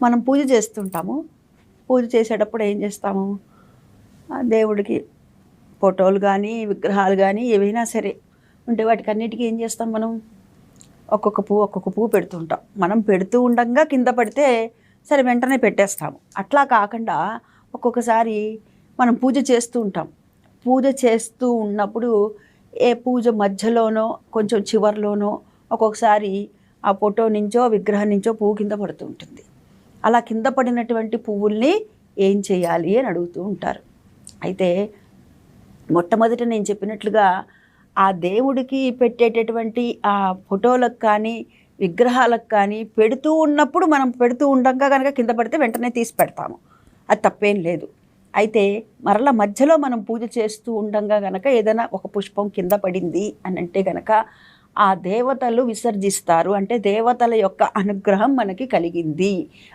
మనం పూజ చేస్తుంటాము. పూజ చేసేటప్పుడు ఏం చేస్తాము, దేవుడికి ఫోటోలు కానీ విగ్రహాలు కానీ ఏవైనా సరే ఉంటే వాటికన్నిటికీ ఏం చేస్తాం, మనం ఒక్కొక్క పువ్వు పెడుతుంటాం. మనం పెడుతూ ఉండంగా కింద పడితే సరే వెంటనే పెట్టేస్తాము. అట్లా కాకుండా ఒక్కొక్కసారి మనం పూజ చేస్తూ ఉంటాం. పూజ చేస్తూ ఉన్నప్పుడు పూజ మధ్యలోనో కొంచెం చివరిలోనో ఒక్కొక్కసారి ఆ ఫోటో నుంచో విగ్రహం నుంచో పువ్వు కింద పడుతూ ఉంటుంది. అలా కింద పడినటువంటి పువ్వుల్ని ఏం చేయాలి అని అడుగుతూ ఉంటారు. అయితే మొట్టమొదట నేను చెప్పినట్లుగా ఆ దేవుడికి పెట్టేటటువంటి ఆ ఫోటోలకు కానీ విగ్రహాలకు కానీ పెడుతూ ఉన్నప్పుడు మనం పెడుతూ ఉండంగా కనుక కింద పడితే వెంటనే తీసి పెడతాము, అది తప్పేం లేదు. అయితే మరలా మధ్యలో మనం పూజ చేస్తూ ఉండంగా గనక ఏదైనా ఒక పుష్పం కింద పడింది అని అంటే గనక ఆ దేవతలు విసర్జిస్తారు. అంటే దేవతల యొక్క అనుగ్రహం మనకి కలిగింది